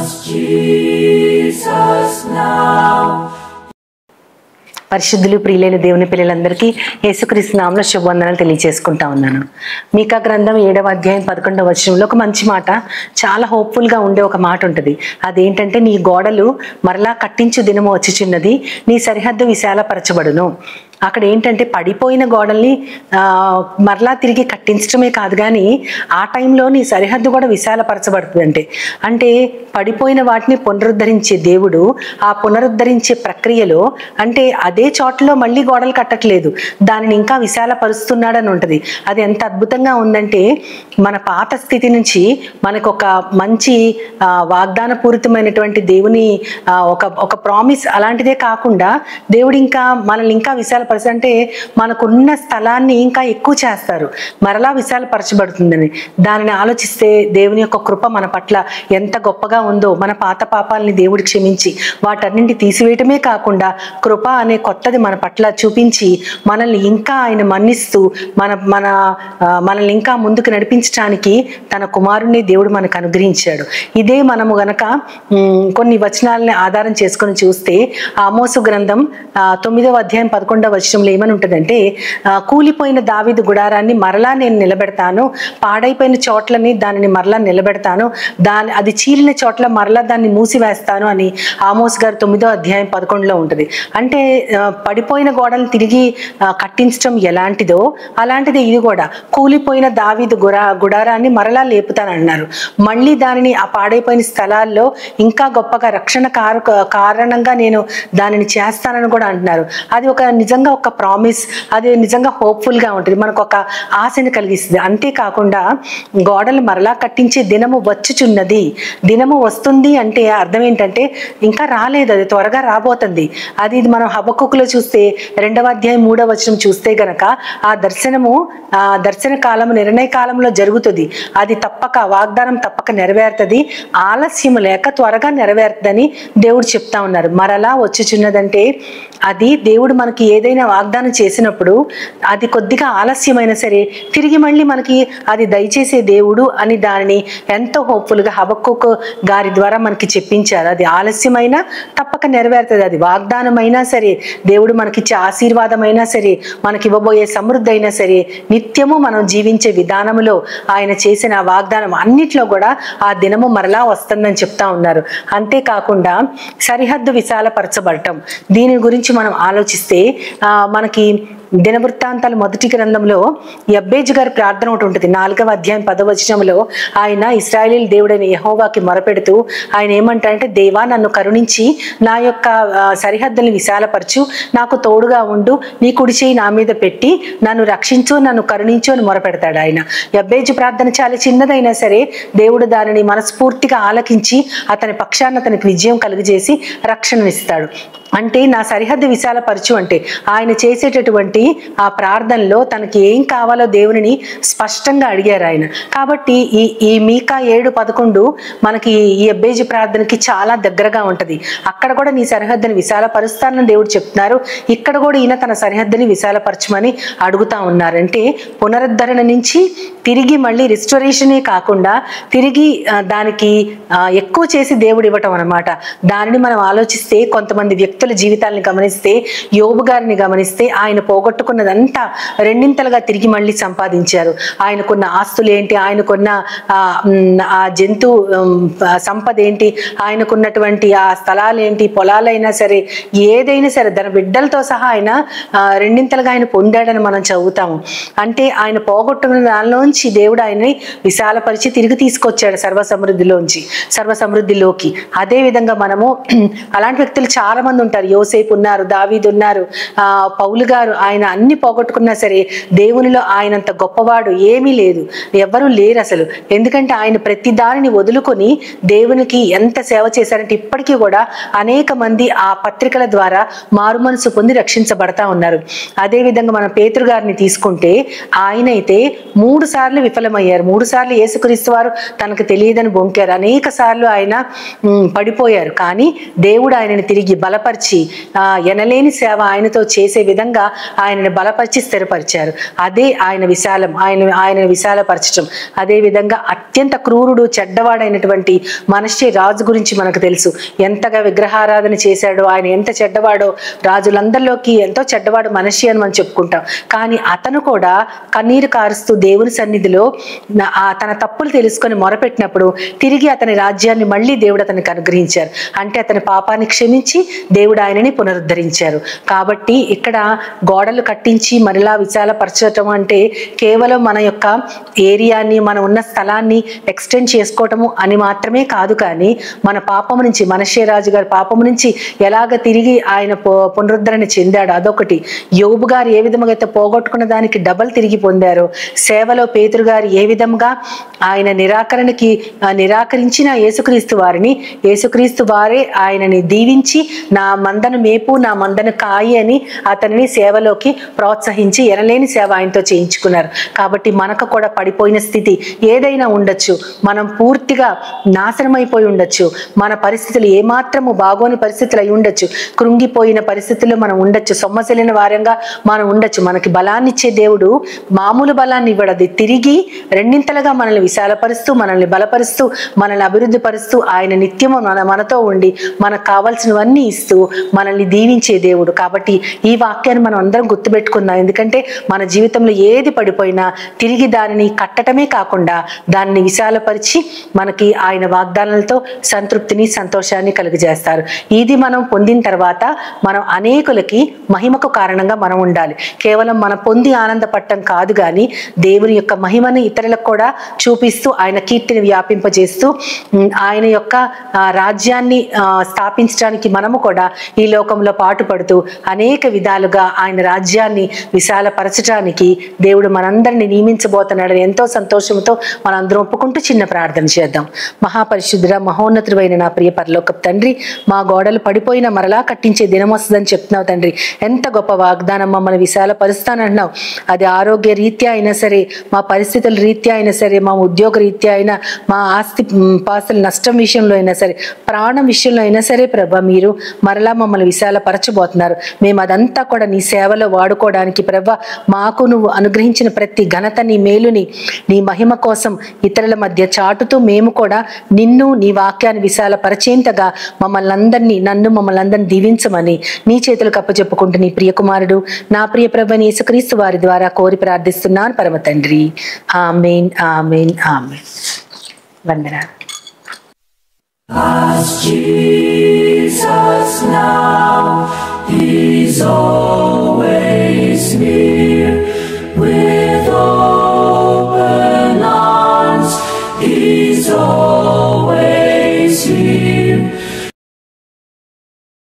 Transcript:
Jesus now. పరిశుద్ధులు ప్రియులైన దేవుని పిల్లలందరికీ యేసుక్రీస్తు నామములో శుభవందనాలు తెలియజేసుకుంటా ఉన్నాను. మీకా గ్రంథం 7వ అధ్యాయం 11వ వచనంలో ఒక మంచి మాట, చాలా హోప్ఫుల్ గా ఉండే ఒక మాట ఉంటుంది. అదేంటంటే, నీ గోడలు మరలా కట్టించు దినము వచ్చిచున్నది, నీ సరిహద్దు విశాలపరచబడును. అక్కడ ఏంటంటే, పడిపోయిన గోడల్ని మరలా తిరిగి కట్టించడమే కాదు, కానీ ఆ టైంలో నీ సరిహద్దు కూడా విశాలపరచబడుతుంది. అంటే పడిపోయిన వాటిని పునరుద్ధరించే దేవుడు ఆ పునరుద్ధరించే ప్రక్రియలో, అంటే అదే చోటలో మళ్ళీ గోడలు కట్టట్లేదు, దానిని ఇంకా విశాలపరుస్తున్నాడని ఉంటుంది. అది ఎంత అద్భుతంగా ఉందంటే, మన పాత స్థితి నుంచి మనకు ఒక మంచి వాగ్దాన పూరితమైనటువంటి దేవుని ఒక ప్రామిస్ అలాంటిదే కాకుండా, దేవుడు ఇంకా మనల్ని ఇంకా విశాలపరచ, అంటే మనకున్న స్థలాన్ని ఇంకా ఎక్కువ చేస్తారు, మరలా విశాలపరచబడుతుందని. దానిని ఆలోచిస్తే దేవుని యొక్క కృప మన పట్ల ఎంత గొప్పగా ఉందో, మన పాత పాపాలని దేవుడు క్షమించి వాటన్నింటి తీసివేయటమే కాకుండా కృప అనే కొత్తది మన పట్ల చూపించి మనల్ని ఇంకా ఆయన మన్నిస్తూ మనల్ని ఇంకా ముందుకు నడిపించడానికి తన కుమారుణ్ణి దేవుడు మనకు అనుగ్రహించాడు. ఇదే మనము గనక కొన్ని వచనాలని ఆధారం చేసుకొని చూస్తే, ఆమోసు గ్రంథం 9వ అధ్యాయం 11వ వచనంలో ఏమని ఉంటుందంటే, కూలిపోయిన దావీదు గుడారాన్ని మరలా నేను నిలబెడతాను, పాడైపోయిన చోట్లని దానిని మరలా నిలబెడతాను, అది చీలిన చోట్ల మరలా దాన్ని మూసివేస్తాను అని ఆమోస్ గారు 9వ అధ్యాయం 11లో ఉంటుంది. అంటే పడిపోయిన గోడలు తిరిగి కట్టించడం ఎలాంటిదో అలాంటిది ఇది కూడా. కూలిపోయిన దావీదు గుడారాన్ని మరలా లేపుతానన్నారు, మళ్ళీ దానిని ఆ పాడైపోయిన స్థలాల్లో ఇంకా గొప్పగా రక్షణ కారణంగా నేను దానిని చేస్తానని కూడా అంటున్నారు. అది ఒక నిజంగా ఒక ప్రామిస్, అది నిజంగా హోప్ఫుల్ గా ఉంటుంది, మనకు ఒక ఆశని కలిగిస్తుంది. అంతేకాకుండా గోడలు మరలా కట్టించే దినము వచ్చుచున్నది. దినము వస్తుంది అంటే అర్థం ఏంటంటే, ఇంకా రాలేదు, అది త్వరగా రాబోతుంది. అది మనం హబక్కుకులో చూస్తే 2వ అధ్యాయం 3వ వచనం చూస్తే గనక, ఆ దర్శన కాలము నిర్ణయ కాలంలో జరుగుతుంది, అది తప్పక వాగ్దానం తప్పక నెరవేరుతుంది, ఆలస్యం లేక త్వరగా నెరవేరుతుందని దేవుడు చెప్తా ఉన్నారు. మరలా వచ్చుచున్నదంటే, అది దేవుడు మనకి ఏదైనా వాగ్దానం చేసినప్పుడు అది కొద్దిగా ఆలస్యమైనా సరే తిరిగి మళ్ళీ మనకి అది దయచేసే దేవుడు అని దానిని ఎంతో హోప్ఫుల్ గా హబక్కుకు గారి ద్వారా మనకి చెప్పించారు. అది ఆలస్యమైనా తప్పక నెరవేరుతుంది, అది వాగ్దానమైనా సరే, దేవుడు మనకిచ్చే ఆశీర్వాదమైనా సరే, మనకి ఇవ్వబోయే సమృద్ధి అయినా సరే, నిత్యము మనం జీవించే విధానములో ఆయన చేసిన వాగ్దానం అన్నిట్లో కూడా ఆ దినము మరలా వస్తుందని చెప్తా ఉన్నారు. అంతేకాకుండా సరిహద్దు విశాలపరచబడటం, దీని గురించి మనం ఆలోచిస్తే మనకి దినవృత్తాంతాలు 1వ గ్రంథంలో యబ్బేజు గారి ప్రార్థన ఒకటి ఉంటుంది. 4వ అధ్యాయం 10వ వచనంలో ఆయన ఇశ్రాయేలీయుల దేవుడైన యెహోవాకి మొరపెడుతూ ఆయన ఏమంటారంటే, దేవా నన్ను కరుణించి నా యొక్క సరిహద్దుల్ని విశాలపరచు, నాకు తోడుగా ఉండు, నీ కుడి చేయి నా మీద పెట్టి నన్ను రక్షించు, నన్ను కరుణించు అని మొరపెడతాడు ఆయన. యబ్బేజు ప్రార్థన చాలా చిన్నదైనా సరే దేవుడు దానిని మనస్ఫూర్తిగా ఆలకించి అతని పక్షాన అతనికి విజయం కలుగజేసి రక్షణనిస్తాడు. అంటే నా సరిహద్దు విశాలపరచు అంటే ఆయన చేసేటటువంటి ఆ ప్రార్థనలో తనకి ఏం కావాలో దేవుని స్పష్టంగా అడిగారు ఆయన. కాబట్టి ఈ మీకా 7:11 మనకి ఈ యబ్బేజు ప్రార్థనకి చాలా దగ్గరగా ఉంటది. అక్కడ కూడా నీ సరిహద్దుని విశాలపరుస్తానని దేవుడు చెప్తున్నారు, ఇక్కడ కూడా ఈయన తన సరిహద్దుని విశాలపరచమని అడుగుతా ఉన్నారు. అంటే పునరుద్ధరణ నుంచి తిరిగి మళ్ళీ రిస్టోరేషనే కాకుండా తిరిగి దానికి ఎక్కువ చేసి దేవుడు ఇవ్వటం అన్నమాట. దానిని మనం ఆలోచిస్తే కొంతమంది వ్యక్తుల జీవితాలను గమనిస్తే, యోబు గారిని గమనిస్తే, ఆయన పోగొట్టుకున్నదంతా రెండింతలుగా తిరిగి మళ్ళీ సంపాదించారు. ఆయనకున్న ఆస్తులు ఏంటి, ఆయనకున్న ఆ జంతు సంపద ఏంటి, ఆయనకున్నటువంటి ఆ స్థలాలు ఏంటి, పొలాలైనా సరే ఏదైనా సరే తన బిడ్డలతో సహా ఆయన రెండింతలుగా ఆయన పొందాడని మనం చదువుతాము. అంటే ఆయన పోగొట్టుకున్న దానిలోంచి దేవుడు ఆయన్ని విశాలపరిచి తిరిగి తీసుకొచ్చాడు సర్వసమృద్ధిలోకి. అదే విధంగా మనము అలాంటి వ్యక్తులు చాలా మంది ఉంటారు. యోసేపు ఉన్నారు, దావీదు ఉన్నారు, పౌలు గారు, ఆయన అన్ని పోగొట్టుకున్నా సరే దేవునిలో ఆయనంత గొప్పవాడు ఏమీ లేదు, ఎవరు లేరు అసలు. ఎందుకంటే ఆయన ప్రతి దానిని వదులుకొని దేవునికి ఎంత సేవ చేశారంటే ఇప్పటికీ కూడా అనేక మంది ఆ పత్రికల ద్వారా మారు మనసు పొంది రక్షించబడతా ఉన్నారు. అదే విధంగా మన పేతురు గారిని తీసుకుంటే ఆయన అయితే 3 సార్లు విఫలమయ్యారు. 3 సార్లు యేసుక్రీస్తు వారు తనకు తెలియదని బొంకారు. అనేక సార్లు ఆయన పడిపోయారు. కానీ దేవుడు ఆయనని తిరిగి బలపరిచి బలపరిచి ఎనలేని సేవ ఆయనతో చేసే విధంగా ఆయనని బలపరిచి స్థిరపరిచారు. అదే ఆయన విశాలం, ఆయన విశాలపరచడం. అదే విధంగా అత్యంత క్రూరుడు చెడ్డవాడైనటువంటి మనష్షే రాజు గురించి మనకు తెలుసు. ఎంతగా విగ్రహారాధన చేశాడో, ఆయన ఎంత చెడ్డవాడో, రాజులందరిలోకి ఎంతో చెడ్డవాడు మనష్షే అని మనం చెప్పుకుంటాం. కానీ అతను కూడా కన్నీరు కారుస్తూ దేవుని సన్నిధిలో తన తప్పులు తెలుసుకొని మొరపెట్టినప్పుడు తిరిగి అతని రాజ్యాన్ని మళ్ళీ దేవుడు అతనికి అనుగ్రహించారు. అంటే అతని పాపాన్ని క్షమించి దేవుడు ఆయనని పునరుద్ధరించారు. కాబట్టి ఇక్కడ గోడలు కట్టించి మరలా విశాలపరచటం అంటే కేవలం మన యొక్క ఏరియాని, మన ఉన్న స్థలాన్ని ఎక్స్టెండ్ చేసుకోవటము అని మాత్రమే కాదు. కానీ మన పాపము నుంచి, మనష్షే రాజు గారి పాపము నుంచి ఎలాగ తిరిగి ఆయన పునరుద్ధరణ చెందాడు అదొకటి. యోబు గారు ఏ విధంగా అయితే పోగొట్టుకున్న దానికి డబల్ తిరిగి పొందారో, సేవలో పేతురు గారు ఏ విధంగా ఆయన నిరాకరించిన యేసుక్రీస్తు వారే ఆయనని దీవించి నా మందను మేపు, నా మందను కాయి అని అతనిని సేవలోకి ప్రోత్సహించి ఎనలేని సేవ ఆయనతో చేయించుకున్నారు. కాబట్టి మనకు కూడా పడిపోయిన స్థితి ఏదైనా ఉండొచ్చు, మనం పూర్తిగా నాశనమైపోయి ఉండొచ్చు, మన పరిస్థితులు ఏమాత్రము బాగోని పరిస్థితులు అయి ఉండొచ్చు, కృంగిపోయిన పరిస్థితుల్లో మనం ఉండొచ్చు, సొమ్మసిలిన వారంగా మనం ఉండొచ్చు. మనకి బలాన్ని ఇచ్చే దేవుడు మామూలు బలాన్ని ఇవ్వడది, తిరిగి రెండింతలుగా మనల్ని విశాలపరుస్తూ, మనల్ని బలపరుస్తూ, మనల్ని అభివృద్ధి పరుస్తూ, ఆయన నిత్యము మనతో ఉండి మనకు కావాల్సినవన్నీ ఇస్తూ మనల్ని దీవించే దేవుడు. కాబట్టి ఈ వాక్యాన్ని మనం అందరం గుర్తుపెట్టుకుందాం. ఎందుకంటే మన జీవితంలో ఏది పడిపోయినా తిరిగి దానిని కట్టటమే కాకుండా దాన్ని విశాలపరిచి మనకి ఆయన వాగ్దానాలతో సంతృప్తిని, సంతోషాన్ని కలుగజేస్తారు. ఇది మనం పొందిన తర్వాత మనం అనేకులకి మహిమకు కారణంగా మనం ఉండాలి. కేవలం మనం పొంది ఆనందపడటం కాదు, కానీ దేవుని యొక్క మహిమను ఇతరులకు కూడా చూపిస్తూ ఆయన కీర్తిని వ్యాపింపజేస్తూ ఆయన యొక్క రాజ్యాన్ని స్థాపించడానికి మనము కూడా ఈ లోకంలో పాటుపడుతూ అనేక విధాలుగా ఆయన రాజ్యాన్ని విశాలపరచడానికి దేవుడు మనందరినీ నియమించబోతున్నాడని ఎంతో సంతోషంతో మనందరం ఒప్పుకుంటూ చిన్న ప్రార్థన చేద్దాం. మహాపరిశుద్ధుడ, మహోన్నతుడైన నా ప్రియ పరలోకపు తండ్రి, మా గోడలు పడిపోయిన మరలా కట్టించే దినం వస్తుందని చెప్తున్నావు తండ్రి. ఎంత గొప్ప వాగ్దానం, మమ్మల్ని విశాలపరుస్తానంటున్నావు. అది ఆరోగ్య రీత్యా అయినా సరే, మా పరిస్థితుల రీత్యా అయినా సరే, మా ఉద్యోగ రీత్యా అయినా, మా ఆస్తి పాస్తుల నష్టం విషయంలో అయినా సరే, ప్రాణం విషయంలో అయినా సరే ప్రభా, మీరు మరలా మమ్మల్ని విశాలపరచబోతున్నారు. మేము అదంతా కూడా నీ సేవలో వాడుకోవడానికి ప్రభా, మాకు నువ్వు అనుగ్రహించిన ప్రతి ఘనత, నీ మేలుని, నీ మహిమ కోసం ఇతరుల మధ్య చాటుతూ మేము కూడా నిన్ను, నీ వాక్యాన్ని విశాలపరిచేంతగా మమ్మల్ని అందరినీ దీవించమని నీ చేతులకు అప్పచెప్పుకుంటూ నీ ప్రియ కుమారుడు, నా ప్రియ ప్రభువైన యేసుక్రీస్తు వారి ద్వారా కోరి ప్రార్థిస్తున్నాను పరమ తండ్రి. ఆమేన్, ఆమేన్, ఆమేన్. వందనాలు. As Jesus now, He's always near. With open arms, He's always